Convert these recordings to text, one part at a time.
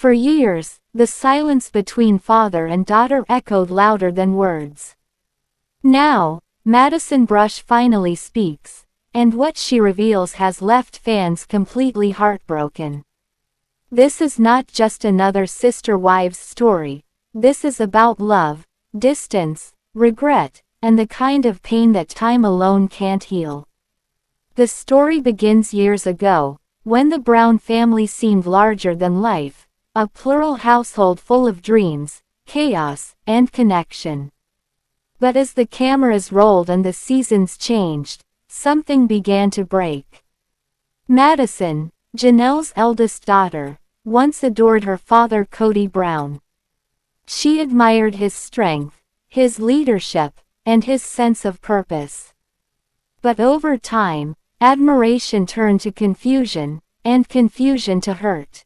For years, the silence between father and daughter echoed louder than words. Now, Madison Brush finally speaks, and what she reveals has left fans completely heartbroken. This is not just another sister-wives story. This is about love, distance, regret, and the kind of pain that time alone can't heal. The story begins years ago, when the Brown family seemed larger than life, a plural household full of dreams, chaos, and connection. But as the cameras rolled and the seasons changed, something began to break. Madison, Janelle's eldest daughter, once adored her father Kody Brown. She admired his strength, his leadership, and his sense of purpose. But over time, admiration turned to confusion, and confusion to hurt.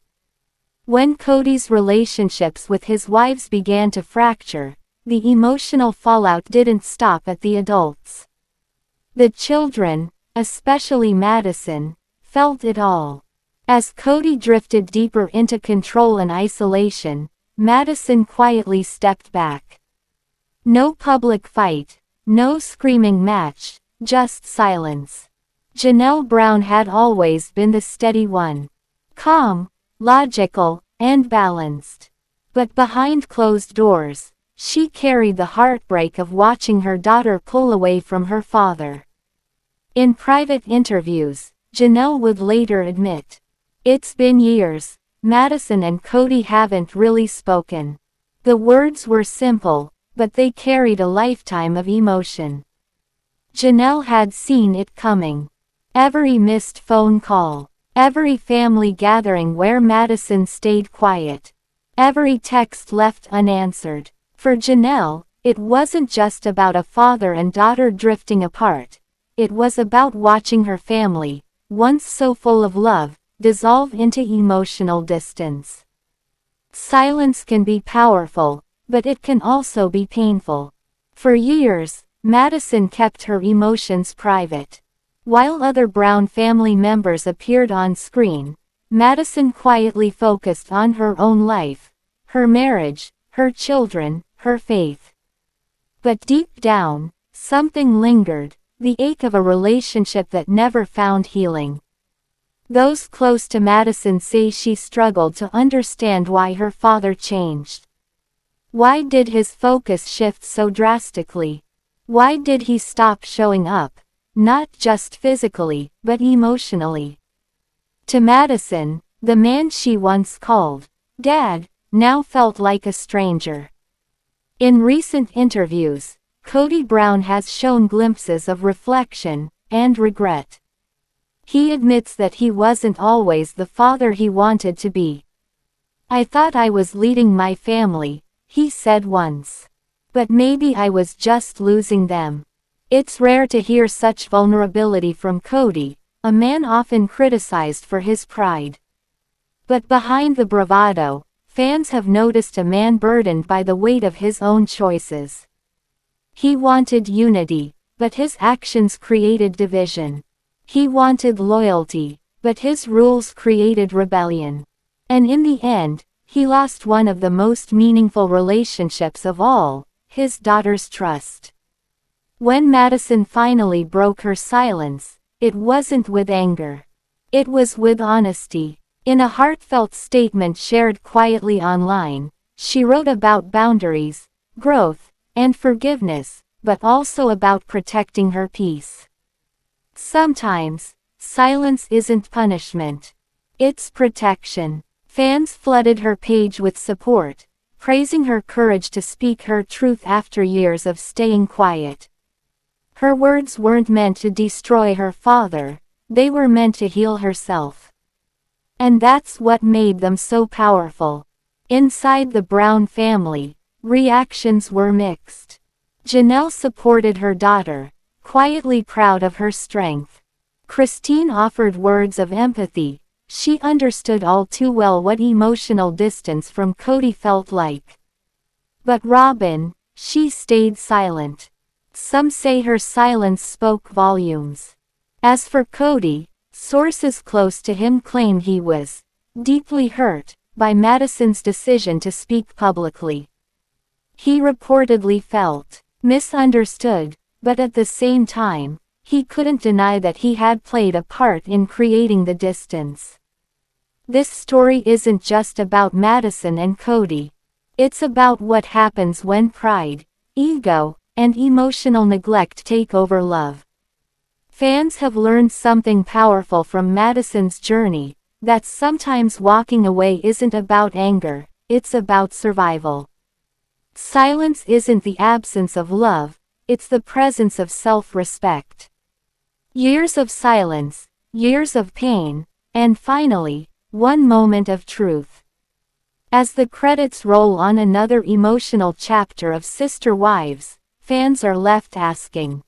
When Kody's relationships with his wives began to fracture, the emotional fallout didn't stop at the adults. The children, especially Madison, felt it all. As Kody drifted deeper into control and isolation, Madison quietly stepped back. No public fight, no screaming match, just silence. Janelle Brown had always been the steady one. Calm, logical, and balanced. But behind closed doors, she carried the heartbreak of watching her daughter pull away from her father. In private interviews, Janelle would later admit, "It's been years, Madison and Kody haven't really spoken." The words were simple, but they carried a lifetime of emotion. Janelle had seen it coming. Every missed phone call, every family gathering where Madison stayed quiet, every text left unanswered. For Janelle, it wasn't just about a father and daughter drifting apart. It was about watching her family, once so full of love, dissolve into emotional distance. Silence can be powerful, but it can also be painful. For years, Madison kept her emotions private. While other Brown family members appeared on screen, Madison quietly focused on her own life, her marriage, her children, her faith. But deep down, something lingered, the ache of a relationship that never found healing. Those close to Madison say she struggled to understand why her father changed. Why did his focus shift so drastically? Why did he stop showing up, not just physically, but emotionally? To Madison, the man she once called Dad now felt like a stranger. In recent interviews, Kody Brown has shown glimpses of reflection and regret. He admits that he wasn't always the father he wanted to be. "I thought I was leading my family," he said once. "But maybe I was just losing them." It's rare to hear such vulnerability from Kody, a man often criticized for his pride. But behind the bravado, fans have noticed a man burdened by the weight of his own choices. He wanted unity, but his actions created division. He wanted loyalty, but his rules created rebellion. And in the end, he lost one of the most meaningful relationships of all, his daughter's trust. When Madison finally broke her silence, it wasn't with anger. It was with honesty. In a heartfelt statement shared quietly online, she wrote about boundaries, growth, and forgiveness, but also about protecting her peace. Sometimes, silence isn't punishment. It's protection. Fans flooded her page with support, praising her courage to speak her truth after years of staying quiet. Her words weren't meant to destroy her father, they were meant to heal herself. And that's what made them so powerful. Inside the Brown family, reactions were mixed. Janelle supported her daughter, quietly proud of her strength. Christine offered words of empathy. She understood all too well what emotional distance from Kody felt like. But Robin, she stayed silent. Some say her silence spoke volumes. As for Kody, sources close to him claim he was deeply hurt, by Madison's decision to speak publicly. He reportedly felt misunderstood, but at the same time, he couldn't deny that he had played a part in creating the distance. This story isn't just about Madison and Kody. It's about what happens when pride, ego, and emotional neglect take over love. Fans have learned something powerful from Madison's journey, that sometimes walking away isn't about anger, it's about survival. Silence isn't the absence of love, it's the presence of self-respect. Years of silence, years of pain, and finally, one moment of truth. As the credits roll on another emotional chapter of Sister Wives, fans are left asking,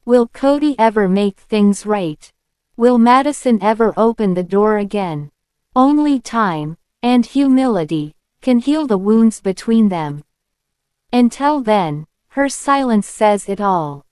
will Kody ever make things right? Will Madison ever open the door again? Only time, and humility, can heal the wounds between them. Until then, her silence says it all.